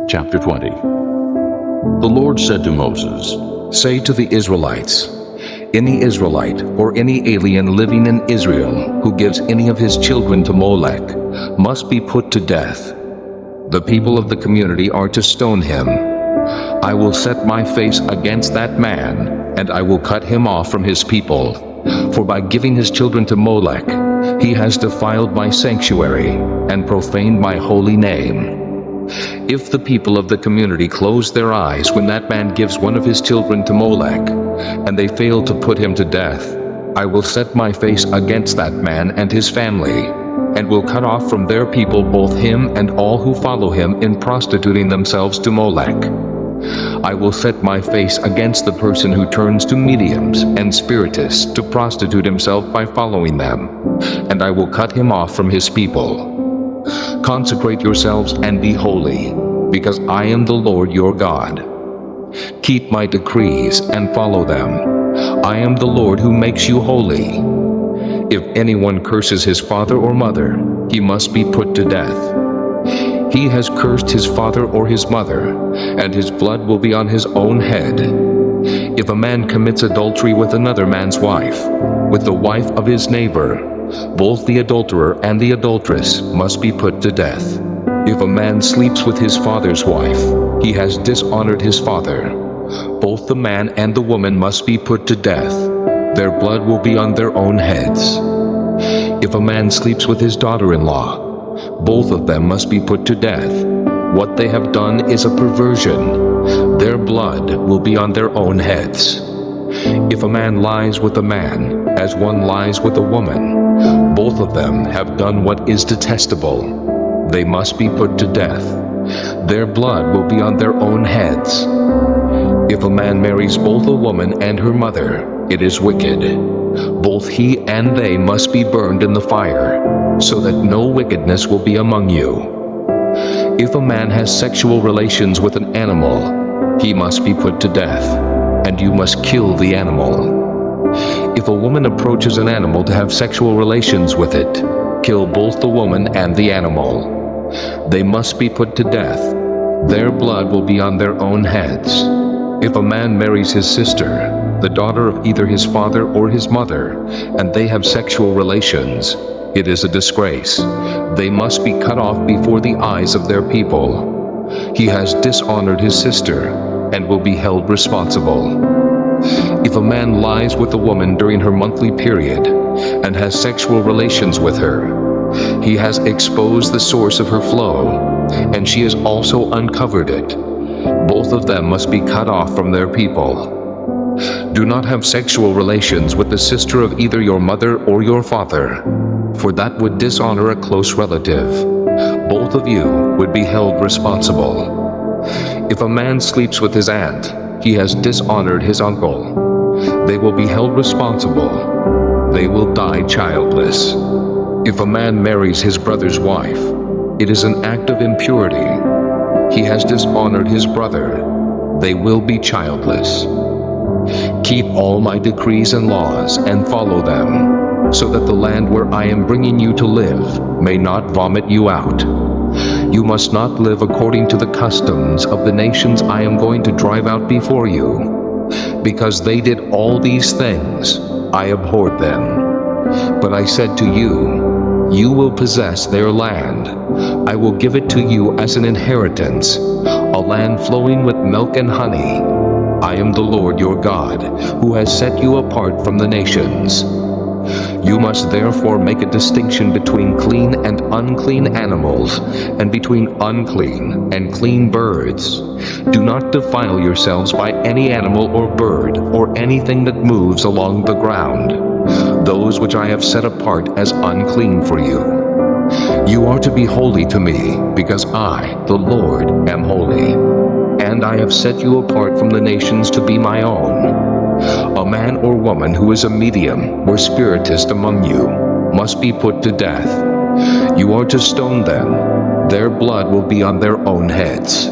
Chapter 20. The Lord said to Moses, "Say to the Israelites, any Israelite or any alien living in Israel who gives any of his children to Molech must be put to death. The people of the community are to stone him. I will set my face against that man, and I will cut him off from his people. For by giving his children to Molech, he has defiled my sanctuary and profaned my holy name. If the people of the community close their eyes when that man gives one of his children to Molech, and they fail to put him to death, I will set my face against that man and his family, and will cut off from their people both him and all who follow him in prostituting themselves to Molech. I will set my face against the person who turns to mediums and spiritists to prostitute himself by following them, and I will cut him off from his people. Consecrate yourselves and be holy, because I am the Lord your God. Keep my decrees and follow them. I am the Lord who makes you holy. If anyone curses his father or mother, he must be put to death. He has cursed his father or his mother, and his blood will be on his own head. If a man commits adultery with another man's wife, with the wife of his neighbor, both the adulterer and the adulteress must be put to death. If a man sleeps with his father's wife, he has dishonored his father. Both the man and the woman must be put to death. Their blood will be on their own heads. If a man sleeps with his daughter-in-law, both of them must be put to death. What they have done is a perversion. Their blood will be on their own heads. If a man lies with a man, as one lies with a woman, both of them have done what is detestable. They must be put to death. Their blood will be on their own heads. If a man marries both a woman and her mother, it is wicked. Both he and they must be burned in the fire, so that no wickedness will be among you. If a man has sexual relations with an animal, he must be put to death, and you must kill the animal. If a woman approaches an animal to have sexual relations with it, kill both the woman and the animal. They must be put to death. Their blood will be on their own heads. If a man marries his sister, the daughter of either his father or his mother, and they have sexual relations, it is a disgrace. They must be cut off before the eyes of their people. He has dishonored his sister and will be held responsible. If a man lies with a woman during her monthly period and has sexual relations with her, he has exposed the source of her flow, and she has also uncovered it. Both of them must be cut off from their people. Do not have sexual relations with the sister of either your mother or your father, for that would dishonor a close relative. Both of you would be held responsible. If a man sleeps with his aunt, he has dishonored his uncle. They will be held responsible. They will die childless. If a man marries his brother's wife, it is an act of impurity. He has dishonored his brother. They will be childless. Keep all my decrees and laws and follow them, so that the land where I am bringing you to live may not vomit you out. You must not live according to the customs of the nations I am going to drive out before you. Because they did all these things, I abhorred them. But I said to you, you will possess their land. I will give it to you as an inheritance, a land flowing with milk and honey. I am the Lord your God, who has set you apart from the nations. You must therefore make a distinction between clean and unclean animals, and between unclean and clean birds. Do not defile yourselves by any animal or bird, or anything that moves along the ground, those which I have set apart as unclean for you. You are to be holy to me, because I, the Lord, am holy, and I have set you apart from the nations to be my own. A man or woman who is a medium or spiritist among you must be put to death. You are to stone them. Their blood will be on their own heads.